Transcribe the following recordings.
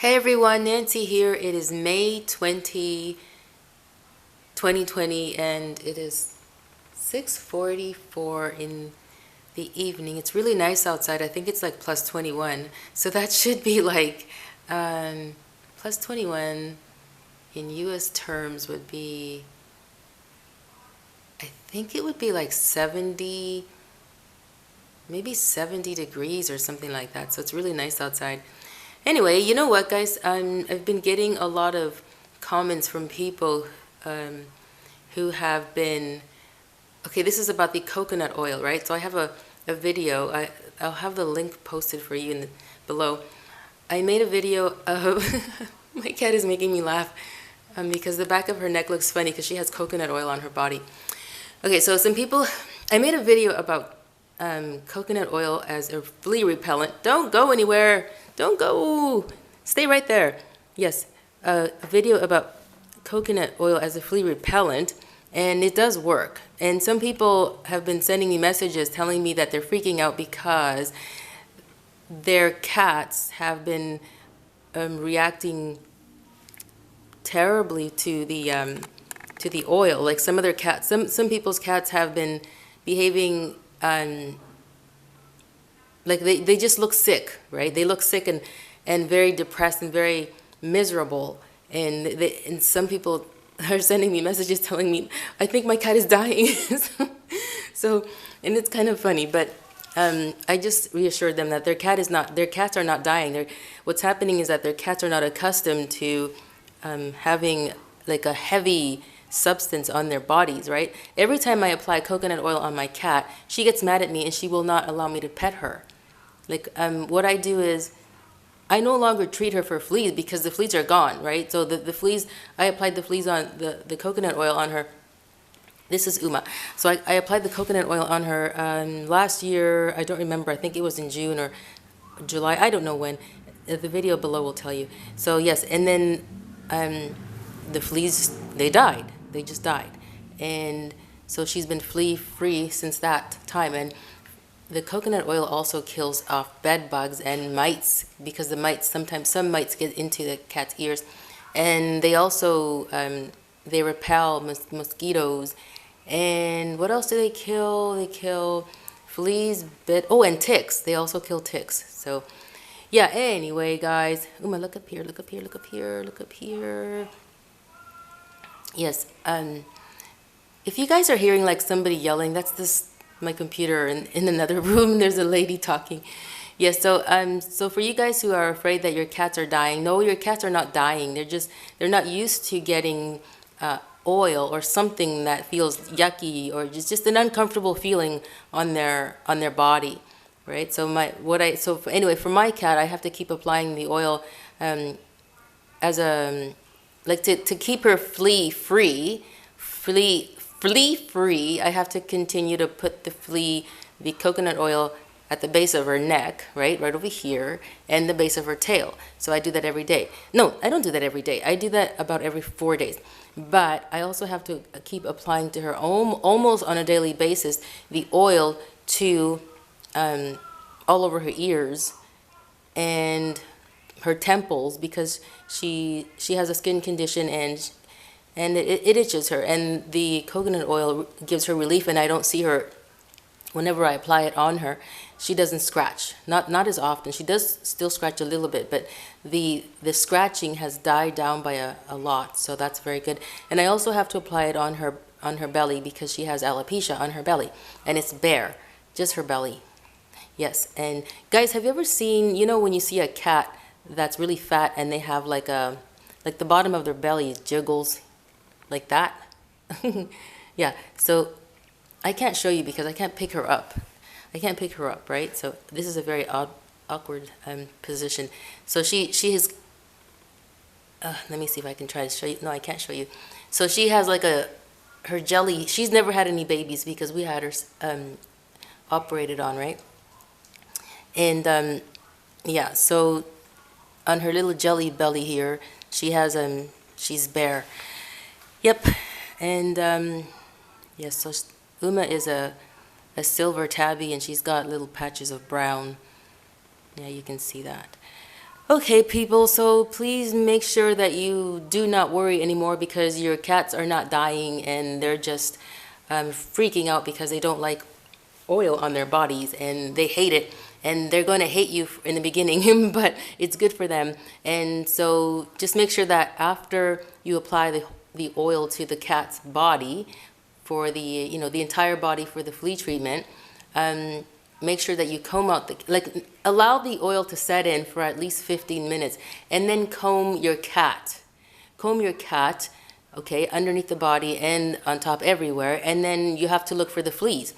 Hey everyone, Nancy here. It is May 2020, and it is 6:44 in the evening. It's really nice outside. I think it's like plus 21. So that should be like plus 21 in US terms would be, I think it would be like 70, maybe 70 degrees or something like that. So it's really nice outside. Anyway, you know what, guys? I've been getting a lot of comments from people who have been. Okay, this is about the coconut oil, right? So I have a video. I'll have the link posted for you below. I made a video of. My cat is making me laugh because the back of her neck looks funny because she has coconut oil on her body. Okay, so some people. I made a video about coconut oil as a flea repellent. Don't go anywhere. Don't go. Stay right there. Yes, a video about coconut oil as a flea repellent, and it does work. And some people have been sending me messages telling me that they're freaking out because their cats have been reacting terribly to the oil. Like some of their cats, some people's cats have been behaving like they just look sick, right? They look sick and very depressed and very miserable. And some people are sending me messages telling me, I think my cat is dying. So, and it's kind of funny, but I just reassured them that their cats are not dying. What's happening is that their cats are not accustomed to having like a heavy substance on their bodies, right? Every time I apply coconut oil on my cat, she gets mad at me and she will not allow me to pet her. Like what I do is I no longer treat her for fleas because the fleas are gone, right? So the fleas, I applied the fleas on the coconut oil on her. This is Uma. So I applied the coconut oil on her last year. I don't remember. I think it was in June or July. I don't know when. The video below will tell you. So yes, and then the fleas, they died. They just died. And so she's been flea free since that time. And the coconut oil also kills off bed bugs and mites because the mites, sometimes some mites get into the cat's ears. And they also, they repel mosquitoes. And what else do they kill? They kill fleas, and ticks. They also kill ticks. So yeah, anyway, guys. Uma, look up here, look up here, look up here, look up here. Yes, if you guys are hearing like somebody yelling, that's my computer in another room. There's a lady talking. Yes, so for you guys who are afraid that your cats are dying, no, your cats are not dying. They're not used to getting oil or something that feels yucky or just an uncomfortable feeling on their body, right? So anyway, for my cat, I have to keep applying the oil as a like to keep her flea free, I have to continue to put the coconut oil at the base of her neck, right over here, and the base of her tail. So I do that every day. No, I don't do that every day. I do that about every 4 days. But I also have to keep applying to her almost on a daily basis the oil to all over her ears and her temples because she has a skin condition and it itches her, and the coconut oil gives her relief, and I don't see her whenever I apply it on her. She doesn't scratch, not as often. She does still scratch a little bit, but the scratching has died down by a lot, so that's very good. And I also have to apply it on her belly because she has alopecia on her belly, and it's bare, just her belly. Yes, and guys, have you ever seen, when you see a cat that's really fat and they have like the bottom of their belly jiggles like that? Yeah, so I can't show you because I can't pick her up. Right? So this is a very awkward position. So she is, let me see if I can try to show you. No, I can't show you. So she has like her jelly, she's never had any babies because we had her operated on, right? And yeah, so on her little jelly belly here, she has she's bare. Yep. And yes, so Uma is a silver tabby, and she's got little patches of brown. Yeah, you can see that. Okay, people, so please make sure that you do not worry anymore because your cats are not dying and they're just freaking out because they don't like oil on their bodies and they hate it, and they're going to hate you in the beginning, but it's good for them. And so just make sure that after you apply the oil to the cat's body for the entire body for the flea treatment, make sure that you comb out allow the oil to set in for at least 15 minutes and then comb your cat. Comb your cat, okay, underneath the body and on top everywhere, and then you have to look for the fleas.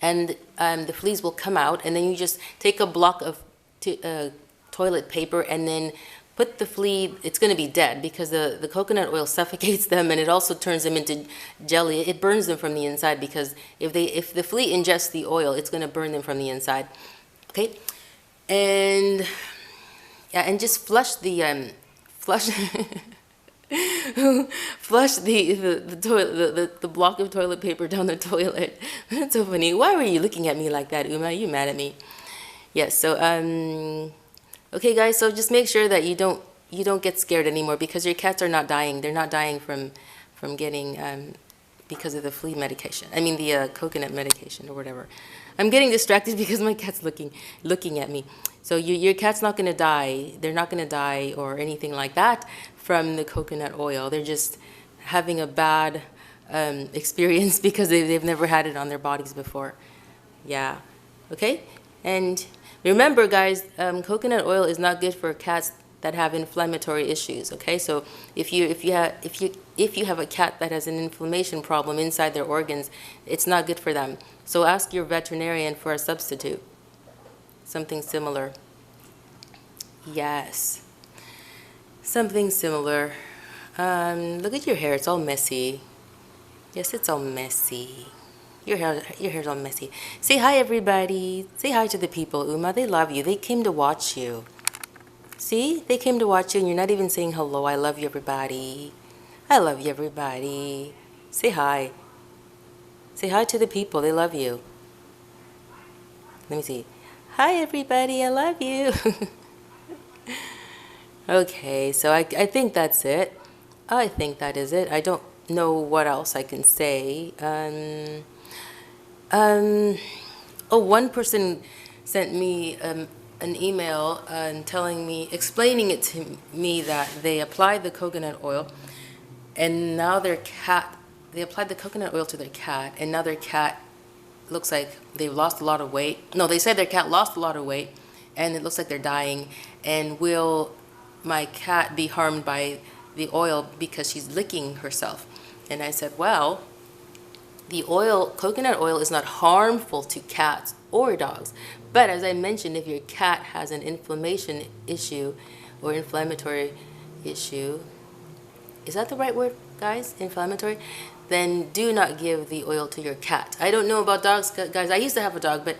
And the fleas will come out, and then you just take a block of toilet paper and then put the flea. It's going to be dead because the coconut oil suffocates them, and it also turns them into jelly. It burns them from the inside because if the flea ingests the oil, it's going to burn them from the inside. Okay, and yeah, and just flush the flush. Flush the block of toilet paper down the toilet. That's so funny. Why were you looking at me like that, Uma? You mad at me? Yes. So okay, guys. So just make sure that you don't get scared anymore because your cats are not dying. They're not dying from getting because of the flea medication. I mean the coconut medication or whatever. I'm getting distracted because my cat's looking at me. So your cat's not gonna die. They're not gonna die or anything like that from the coconut oil. They're just having a bad experience because they've never had it on their bodies before. Yeah. Okay. And remember, guys, coconut oil is not good for cats that have inflammatory issues. Okay. So if you have a cat that has an inflammation problem inside their organs, it's not good for them. So ask your veterinarian for a substitute. Something similar. Yes. Something similar. Look at your hair. It's all messy. Yes, it's all messy. Your hair's all messy. Say hi, everybody. Say hi to the people, Uma. They love you. They came to watch you. See? They came to watch you, and you're not even saying hello. I love you, everybody. I love you, everybody. Say hi. Say hi to the people. They love you. Let me see. Hi, everybody. I love you. Okay, so I think that's it. I think that is it. I don't know what else I can say. Oh, one person sent me an email explaining it to me that they applied the coconut oil, and now they applied the coconut oil to their cat, and now their cat looks like they've lost a lot of weight. No, they said their cat lost a lot of weight, and it looks like they're dying. And will my cat be harmed by the oil because she's licking herself? And I said, well, coconut oil is not harmful to cats or dogs. But as I mentioned, if your cat has an inflammation issue or inflammatory issue, is that the right word, guys? Inflammatory? Then do not give the oil to your cat. I don't know about dogs, guys. I used to have a dog, but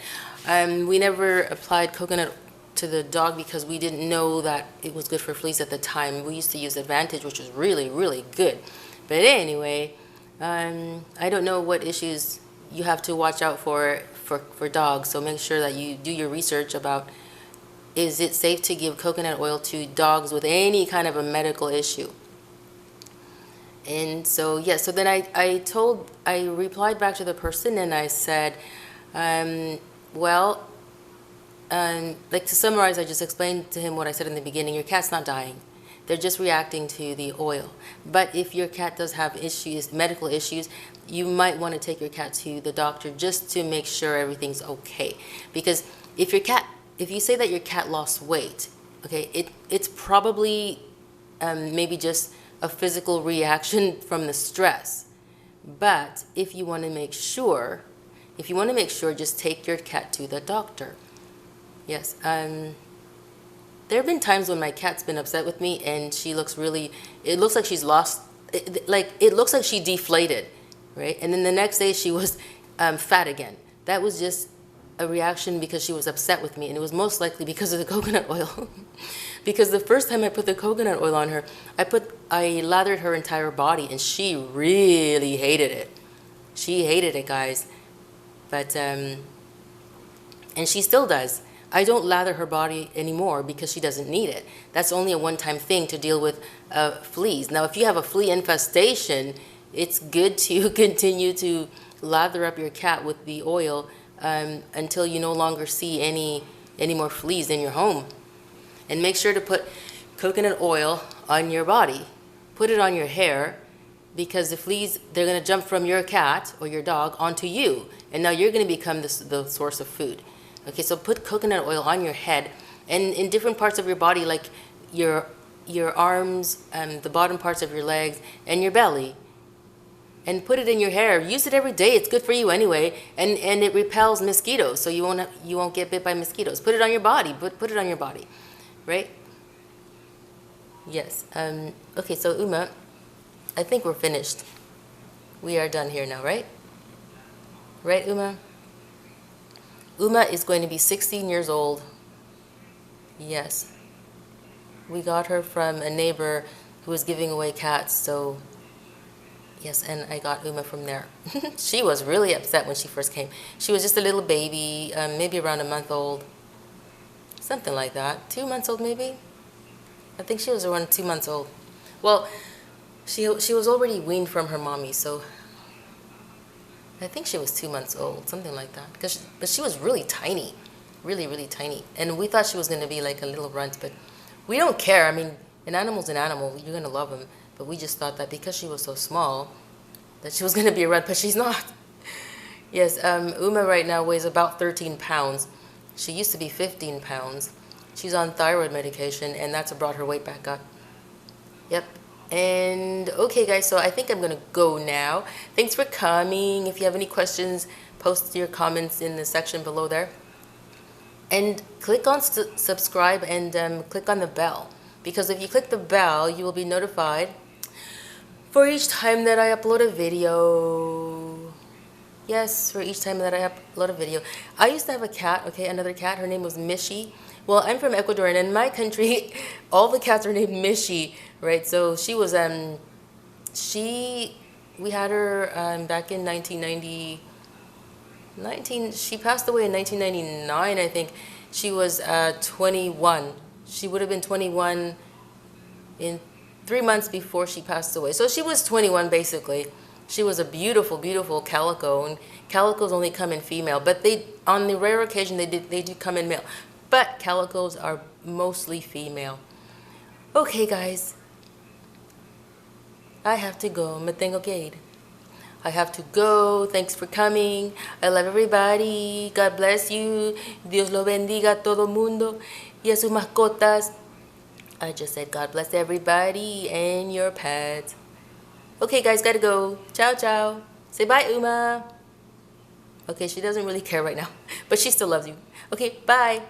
we never applied coconut to the dog because we didn't know that it was good for fleas at the time. We used to use Advantage, which was really, really good. But anyway, I don't know what issues you have to watch out for dogs. So make sure that you do your research about, is it safe to give coconut oil to dogs with any kind of a medical issue? And so, yeah, so then I replied back to the person and I said, well, like to summarize, I just explained to him what I said in the beginning. Your cat's not dying. They're just reacting to the oil. But if your cat does have issues, medical issues, you might want to take your cat to the doctor just to make sure everything's okay. Because if you say that your cat lost weight, okay, it's probably maybe just a physical reaction from the stress. But if you want to make sure, just take your cat to the doctor. Yes. There have been times when my cat's been upset with me and she looks it looks like she's lost, it looks like she deflated, right? And then the next day she was fat again. That was just a reaction because she was upset with me, and it was most likely because of the coconut oil. Because the first time I put the coconut oil on her, I lathered her entire body, and she really hated it. She hated it, guys. But and she still does. I don't lather her body anymore because she doesn't need it. That's only a one-time thing to deal with fleas. Now, if you have a flea infestation, it's good to continue to lather up your cat with the oil until you no longer see any more fleas in your home. And make sure to put coconut oil on your body. Put it on your hair, because the fleas, they're going to jump from your cat or your dog onto you. And now you're going to become the source of food. Okay, so put coconut oil on your head and in different parts of your body, like your arms, the bottom parts of your legs, and your belly. And put it in your hair. Use it every day. It's good for you anyway. And it repels mosquitoes, so you won't get bit by mosquitoes. Put it on your body. Put it on your body, right? Yes. Okay, so Uma, I think we're finished. We are done here now, right? Right, Uma? Uma is going to be 16 years old. Yes. We got her from a neighbor who was giving away cats, so yes, and I got Uma from there. She was really upset when she first came. She was just a little baby, maybe around a month old. Something like that. 2 months old, maybe? I think she was around 2 months old. Well, she was already weaned from her mommy, so I think she was 2 months old, something like that. But she was really tiny, really, really tiny. And we thought she was going to be like a little runt, but we don't care. I mean, an animal's an animal. You're going to love him. But we just thought that because she was so small, that she was going to be a runt, but she's not. Yes, Uma right now weighs about 13 pounds. She used to be 15 pounds. She's on thyroid medication, and that's brought her weight back up. Yep. And okay, guys, so I think I'm going to go now. Thanks for coming. If you have any questions, post your comments in the section below there. And click on subscribe and click on the bell. Because if you click the bell, you will be notified for each time that I upload a video. Yes, for each time that I upload a video. I used to have a cat, okay, another cat. Her name was Mishi. Well, I'm from Ecuador, and in my country, all the cats are named Mishi, right? So she was, we had her back in 1990, she passed away in 1999, I think. She was 21. She would have been 21 in 3 months before she passed away. So she was 21, basically. She was a beautiful, beautiful calico, and calicos only come in female, but they, on the rare occasion, they do come in male. But calicos are mostly female. Okay, guys. I have to go. Me tengo que ir. I have to go. Thanks for coming. I love everybody. God bless you. Dios lo bendiga a todo mundo y a sus mascotas. I just said God bless everybody and your pets. Okay, guys, gotta go. Ciao, ciao. Say bye, Uma. Okay, she doesn't really care right now, but she still loves you. Okay, bye.